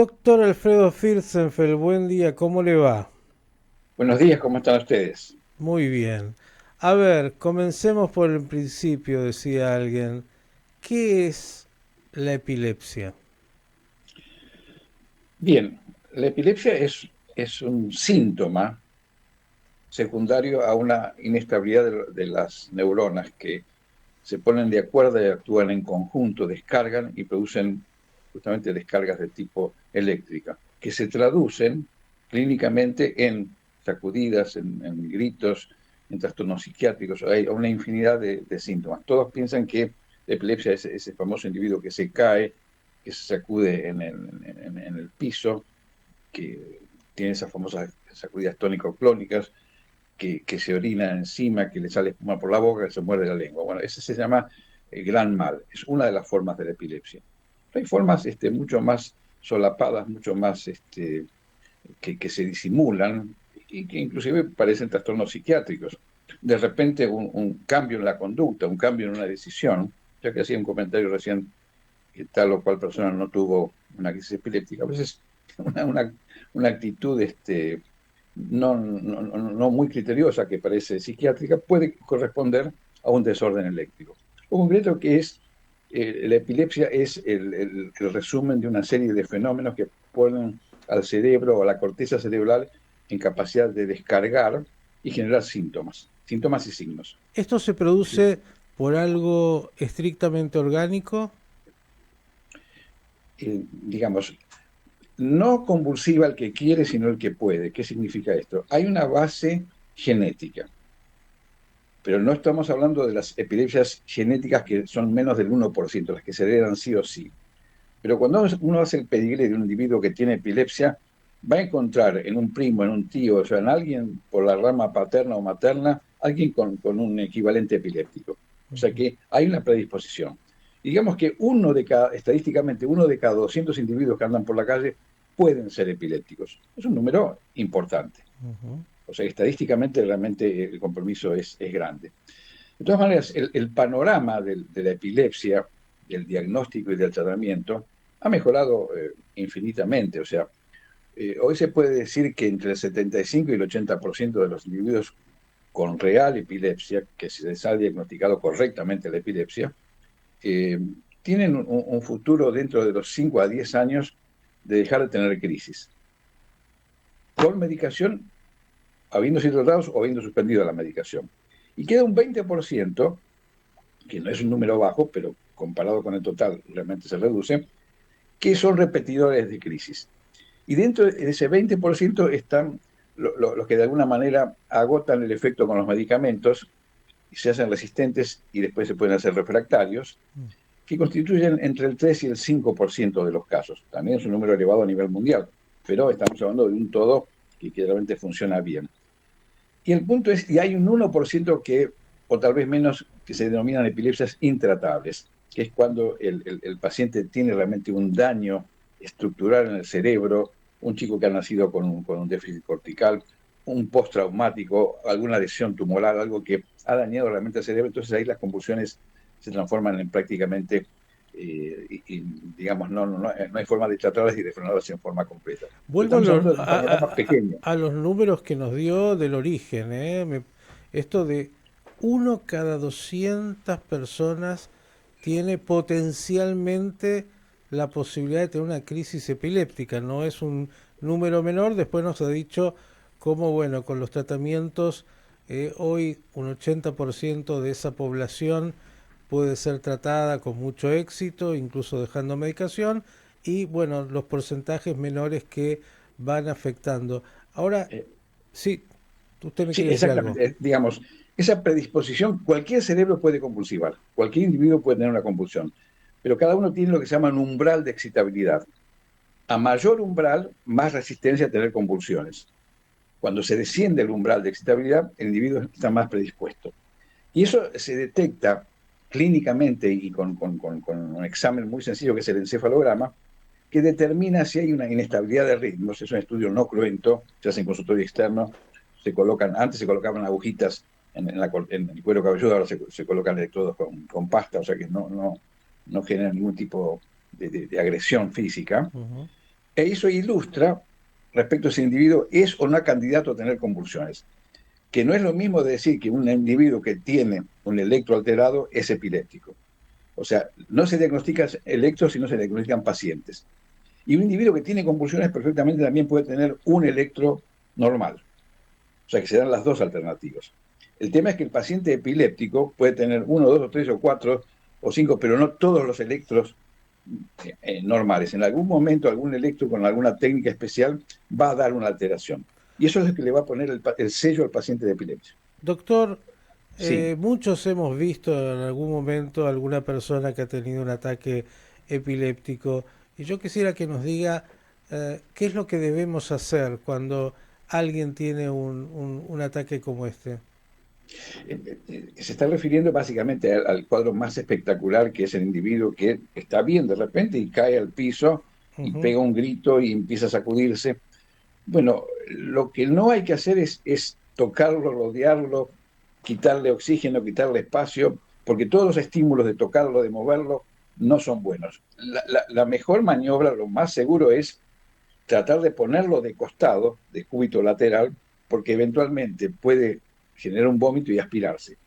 Doctor Alfredo Firsenfeld, buen día, ¿cómo le va? Buenos días, ¿cómo están ustedes? Muy bien. A ver, comencemos por el principio, decía alguien. ¿Qué es la epilepsia? Bien, la epilepsia es un síntoma secundario a una inestabilidad de las neuronas que se ponen de acuerdo y actúan en conjunto, descargan y producen justamente descargas de tipo eléctrica, que se traducen clínicamente en sacudidas, en gritos, en trastornos psiquiátricos. Hay una infinidad de síntomas. Todos piensan que la epilepsia es ese famoso individuo que se cae, que se sacude en el piso, que tiene esas famosas sacudidas tónico-clónicas, que se orina encima, que le sale espuma por la boca, que se muerde la lengua. Bueno, ese se llama el gran mal. Es una de las formas de la epilepsia. Hay formas mucho más solapadas, mucho más que se disimulan y que inclusive parecen trastornos psiquiátricos. De repente un cambio en la conducta, un cambio en una decisión, ya que hacía un comentario recién que tal o cual persona no tuvo una crisis epiléptica, a veces una, una, una actitud no muy criteriosa, que parece psiquiátrica, puede corresponder a un desorden eléctrico. Lo concreto que es, la epilepsia es el resumen de una serie de fenómenos que ponen al cerebro o a la corteza cerebral en capacidad de descargar y generar síntomas y signos. ¿Esto se produce por algo estrictamente orgánico? Digamos, no convulsiva el que quiere, sino el que puede. ¿Qué significa esto? Hay una base genética, pero no estamos hablando de las epilepsias genéticas que son menos del 1%, las que se heredan sí o sí. Pero cuando uno hace el pedigrí de un individuo que tiene epilepsia, va a encontrar en un primo, en un tío, o sea, en alguien por la rama paterna o materna, alguien con un equivalente epiléptico. O sea que hay una predisposición. Y digamos que estadísticamente, uno de cada 200 individuos que andan por la calle pueden ser epilépticos. Es un número importante. Ujú. O sea, estadísticamente realmente el compromiso es grande. De todas maneras, el panorama de la epilepsia, del diagnóstico y del tratamiento, ha mejorado infinitamente. O sea, hoy se puede decir que entre el 75 y el 80% de los individuos con real epilepsia, que se les ha diagnosticado correctamente la epilepsia, eh, tienen un futuro dentro de los 5 a 10 años de dejar de tener crisis. Con medicación, habiendo sido tratados o habiendo suspendido la medicación. Y queda un 20%, que no es un número bajo, pero comparado con el total realmente se reduce, que son repetidores de crisis. Y dentro de ese 20% están los que de alguna manera agotan el efecto con los medicamentos y se hacen resistentes y después se pueden hacer refractarios, que constituyen entre el 3 y el 5% de los casos. También es un número elevado a nivel mundial, pero estamos hablando de un todo que realmente funciona bien. Y el punto es, y hay un 1% que, o tal vez menos, que se denominan epilepsias intratables, que es cuando el paciente tiene realmente un daño estructural en el cerebro, un chico que ha nacido con un déficit cortical, un postraumático, alguna lesión tumoral, algo que ha dañado realmente el cerebro, entonces ahí las convulsiones se transforman en prácticamente, digamos, no hay forma de tratarlas y de frenarlas en forma completa. Pero Vuelvo estamos hablando de un panorama pequeño. a los números que nos dio del origen, ¿eh? Esto de uno cada 200 personas tiene potencialmente la posibilidad de tener una crisis epiléptica. No es un número menor. Después nos ha dicho cómo, bueno, con los tratamientos, hoy un 80% de esa población puede ser tratada con mucho éxito, incluso dejando medicación, y bueno, los porcentajes menores que van afectando. Ahora, Eh, sí, usted me Sí, quiere decir algo. exactamente. Digamos, esa predisposición, cualquier cerebro puede convulsivar, cualquier individuo puede tener una convulsión, pero cada uno tiene lo que se llama un umbral de excitabilidad. A mayor umbral, más resistencia a tener convulsiones. Cuando se desciende el umbral de excitabilidad, el individuo está más predispuesto. Y eso se detecta clínicamente y con un examen muy sencillo que es el encefalograma, que determina si hay una inestabilidad de ritmos. Es un estudio no cruento, se hace en consultorio externo, antes se colocaban agujitas en el cuero cabelludo, ahora se colocan electrodos con pasta, o sea que no genera ningún tipo de agresión física. Uh -huh. E eso ilustra respecto a ese individuo es o no candidato a tener convulsiones, que no es lo mismo de decir que un individuo que tiene un electro alterado es epiléptico. O sea, no se diagnostican electros, sino se diagnostican pacientes. Y un individuo que tiene convulsiones perfectamente también puede tener un electro normal. O sea, que se dan las dos alternativas. El tema es que el paciente epiléptico puede tener uno, dos, o tres, o cuatro, o cinco, pero no todos los electros normales. En algún momento, algún electro con alguna técnica especial va a dar una alteración. Y eso es lo que le va a poner el sello al paciente de epilepsia. Doctor, Sí. muchos hemos visto en algún momento alguna persona que ha tenido un ataque epiléptico y yo quisiera que nos diga qué es lo que debemos hacer cuando alguien tiene un ataque como este. Se está refiriendo básicamente al cuadro más espectacular, que es el individuo que está bien de repente y cae al piso y Ujú. pega un grito y empieza a sacudirse. Bueno, lo que no hay que hacer es tocarlo, rodearlo, quitarle oxígeno, quitarle espacio, porque todos los estímulos de tocarlo, de moverlo, no son buenos. La mejor maniobra, lo más seguro es tratar de ponerlo de costado, de cúbito lateral, porque eventualmente puede generar un vómito y aspirarse.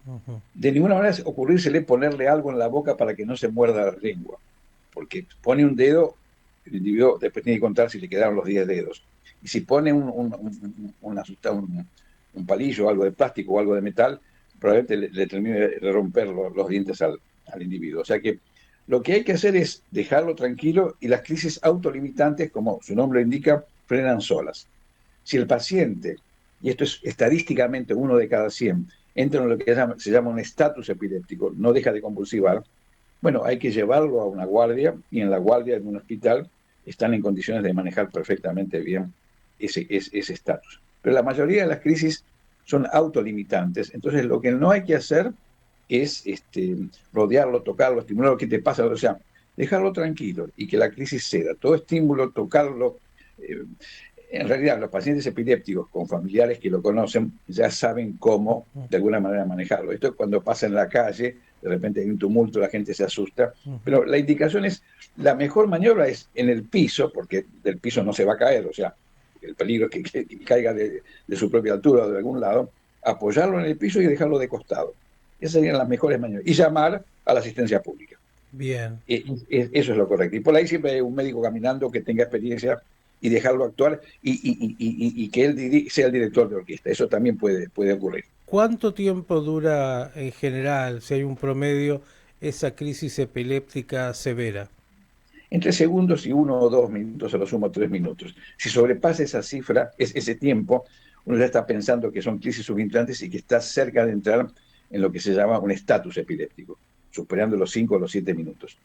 Ujú. De ninguna manera ocurrírsele ponerle algo en la boca para que no se muerda la lengua, porque pone un dedo, el individuo después tiene que contar si le quedaron los 10 dedos. Y si pone un palillo, algo de plástico o algo de metal, probablemente le termine de romper los dientes al individuo. O sea que lo que hay que hacer es dejarlo tranquilo y las crisis autolimitantes, como su nombre indica, frenan solas. Si el paciente, y esto es estadísticamente uno de cada 100, entra en lo que se llama un estatus epiléptico, no deja de convulsivar, bueno, hay que llevarlo a una guardia y en la guardia en un hospital están en condiciones de manejar perfectamente bien ese estatus. Pero la mayoría de las crisis son autolimitantes, entonces lo que no hay que hacer es rodearlo, tocarlo, estimularlo, ¿qué te pasa? O sea, dejarlo tranquilo y que la crisis ceda. Todo estímulo, tocarlo, eh, en realidad, los pacientes epilépticos con familiares que lo conocen ya saben cómo, de alguna manera, manejarlo. Esto es cuando pasa en la calle, de repente hay un tumulto, la gente se asusta, Ujú. pero la indicación es, la mejor maniobra es en el piso, porque del piso no se va a caer, o sea, el peligro es que caiga de su propia altura o de algún lado, apoyarlo en el piso y dejarlo de costado. Esas serían las mejores maniobras. Y llamar a la asistencia pública. Bien. Eso es lo correcto. Y por ahí siempre hay un médico caminando que tenga experiencia y dejarlo actuar y que él sea el director de orquesta. Eso también puede ocurrir. ¿Cuánto tiempo dura en general, si hay un promedio, esa crisis epiléptica severa? Entre segundos y 1 o 2 minutos, a lo sumo 3 minutos. Si sobrepasa esa cifra, ese tiempo, uno ya está pensando que son crisis subinflantes y que está cerca de entrar en lo que se llama un estatus epiléptico, superando los 5 o los 7 minutos.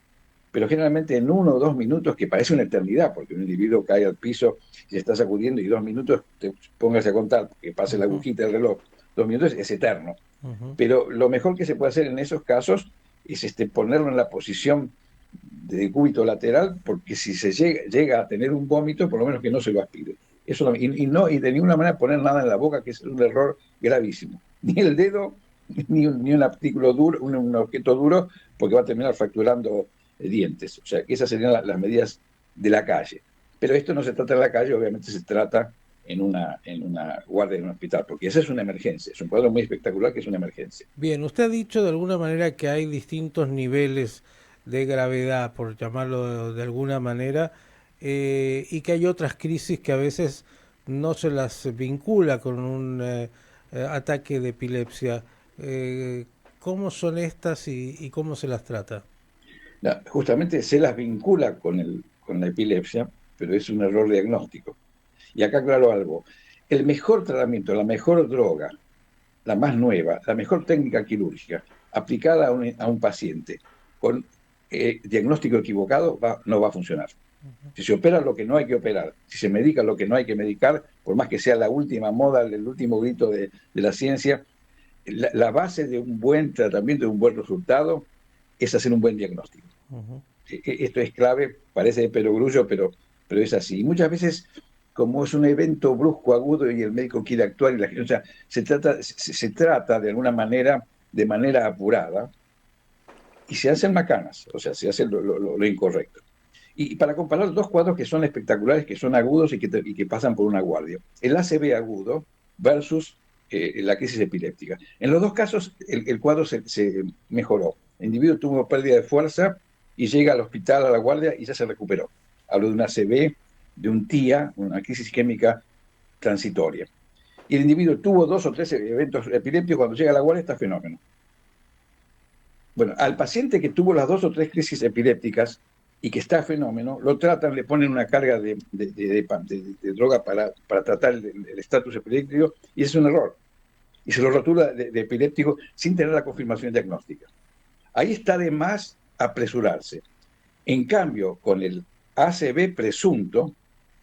Pero generalmente en 1 o 2 minutos, que parece una eternidad, porque un individuo cae al piso y se está sacudiendo y 2 minutos, te póngase a contar, que pase la Ujú. agujita del reloj, 2 minutos es eterno. Ujú. Pero lo mejor que se puede hacer en esos casos es ponerlo en la posición de cúbito lateral, porque si se llega a tener un vómito, por lo menos que no se lo aspire. Eso, y de ninguna manera poner nada en la boca, que es un error gravísimo. Ni el dedo, ni un artículo duro, un objeto duro, porque va a terminar fracturando dientes. O sea, esas serían las medidas de la calle. Pero esto no se trata en la calle, obviamente se trata en una guardia en un hospital, porque esa es una emergencia, es un cuadro muy espectacular que es una emergencia. Bien, usted ha dicho de alguna manera que hay distintos niveles de gravedad, por llamarlo de alguna manera, y que hay otras crisis que a veces no se las vincula con un ataque de epilepsia. Eh, ¿Cómo son estas y cómo se las trata? Justamente se las vincula con la epilepsia, pero es un error diagnóstico. Y acá aclaro algo. El mejor tratamiento, la mejor droga, la más nueva, la mejor técnica quirúrgica aplicada a un paciente con diagnóstico equivocado no va a funcionar. Si se opera lo que no hay que operar, si se medica lo que no hay que medicar, por más que sea la última moda, el último grito de la ciencia, la base de un buen tratamiento, de un buen resultado, es hacer un buen diagnóstico. Ujú. Esto es clave, parece de perogrullo, pero es así. Y muchas veces, como es un evento brusco, agudo, y el médico quiere actuar, o sea, se trata de alguna manera, de manera apurada, y se hacen macanas, o sea, se hace lo incorrecto. Y para comparar dos cuadros que son espectaculares, que son agudos y que pasan por una guardia. El ACV agudo versus la crisis epiléptica. En los dos casos el cuadro se mejoró. El individuo tuvo pérdida de fuerza y llega al hospital, a la guardia, y ya se recuperó. Hablo de un ACV, de un TIA, una crisis isquémica transitoria. Y el individuo tuvo 2 o 3 eventos epilépticos, cuando llega a la guardia está fenómeno. Bueno, al paciente que tuvo las 2 o 3 crisis epilépticas y que está fenómeno, lo tratan, le ponen una carga de droga para tratar el estatus epiléptico, y es un error. Y se lo rotula de epiléptico sin tener la confirmación diagnóstica. Ahí está de más apresurarse. En cambio, con el ACV presunto,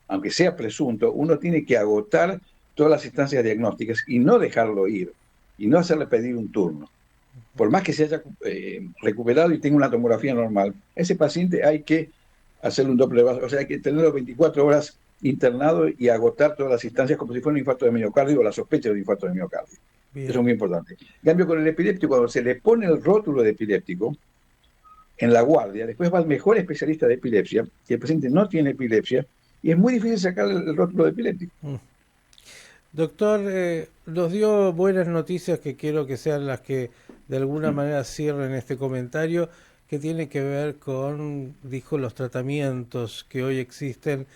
aunque sea presunto, uno tiene que agotar todas las instancias diagnósticas y no dejarlo ir, y no hacerle pedir un turno. Por más que se haya recuperado y tenga una tomografía normal, a ese paciente hay que hacerle un doble vaso, o sea, hay que tenerlo 24 horas internado y agotar todas las instancias como si fuera un infarto de miocardio o la sospecha de un infarto de miocardio. Bien. Eso es muy importante. En cambio, con el epiléptico, cuando se le pone el rótulo de epiléptico en la guardia, después va al mejor especialista de epilepsia, y el paciente no tiene epilepsia, y es muy difícil sacar el rótulo de epiléptico. Doctor, nos dio buenas noticias que quiero que sean las que de alguna manera cierren este comentario, que tiene que ver con, dijo, los tratamientos que hoy existen.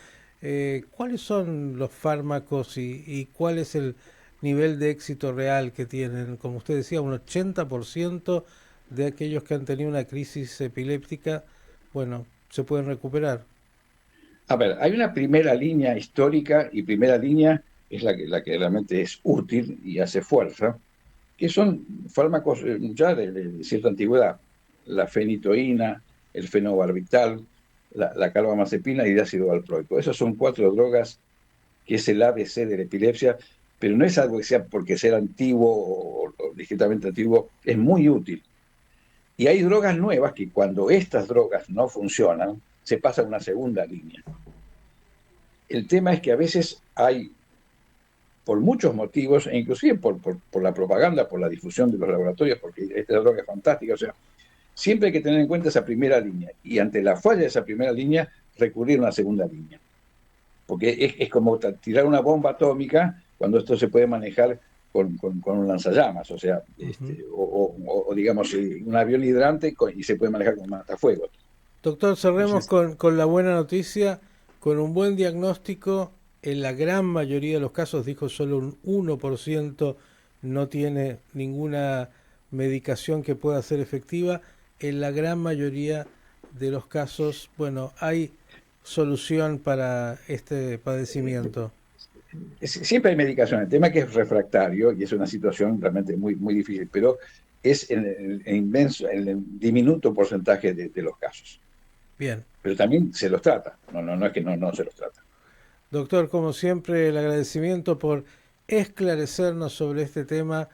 ¿Cuáles son los fármacos y cuál es el nivel de éxito real que tienen? Como usted decía, un 80% de aquellos que han tenido una crisis epiléptica, bueno, se pueden recuperar. A ver, hay una primera línea histórica, y primera línea es la que realmente es útil y hace fuerza, que son fármacos ya de cierta antigüedad: la fenitoína, el fenobarbital, la carbamazepina y el ácido valproico. Esas son 4 drogas que es el ABC de la epilepsia, pero no es algo que sea porque sea antiguo o ligeramente antiguo, es muy útil. Y hay drogas nuevas que, cuando estas drogas no funcionan, se pasa a una segunda línea. El tema es que a veces hay, por muchos motivos, e inclusive por la propaganda, por la difusión de los laboratorios, porque esta droga es fantástica, o sea, siempre hay que tener en cuenta esa primera línea, y ante la falla de esa primera línea, recurrir a una segunda línea. Porque es como tirar una bomba atómica, cuando esto se puede manejar con un lanzallamas, o sea, o digamos, un avión hidrante y se puede manejar con un matafuegos. Doctor, cerremos Entonces, con la buena noticia, con un buen diagnóstico. En la gran mayoría de los casos, dijo, solo un 1% no tiene ninguna medicación que pueda ser efectiva. En la gran mayoría de los casos, bueno, hay solución para este padecimiento. siempre hay medicación. El tema es que es refractario y es una situación realmente muy, muy difícil, pero es en el diminuto porcentaje de los casos. Bien. Pero también se los trata, no es que no se los trata. Doctor, como siempre, el agradecimiento por esclarecernos sobre este tema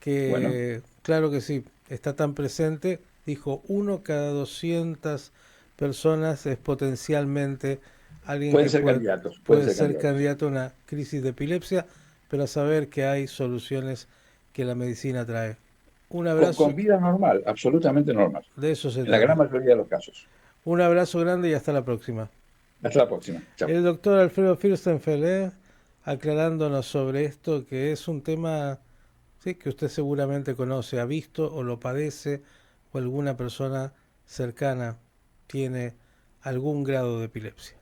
Bueno, que, claro que sí, está tan presente. Dijo, 1 cada 200 personas es potencialmente alguien pueden que ser candidatos, pueden puede ser ser candidatos. candidato a una crisis de epilepsia, pero a saber que hay soluciones que la medicina trae. Un Con abrazo, vida normal, absolutamente normal, de eso se en la gran trata. mayoría de los casos. Un abrazo grande y hasta la próxima. Hasta la próxima. Chao. El doctor Alfredo Fürstenfelder aclarándonos sobre esto, que es un tema, sí, que usted seguramente conoce, ha visto o lo padece, o alguna persona cercana tiene algún grado de epilepsia.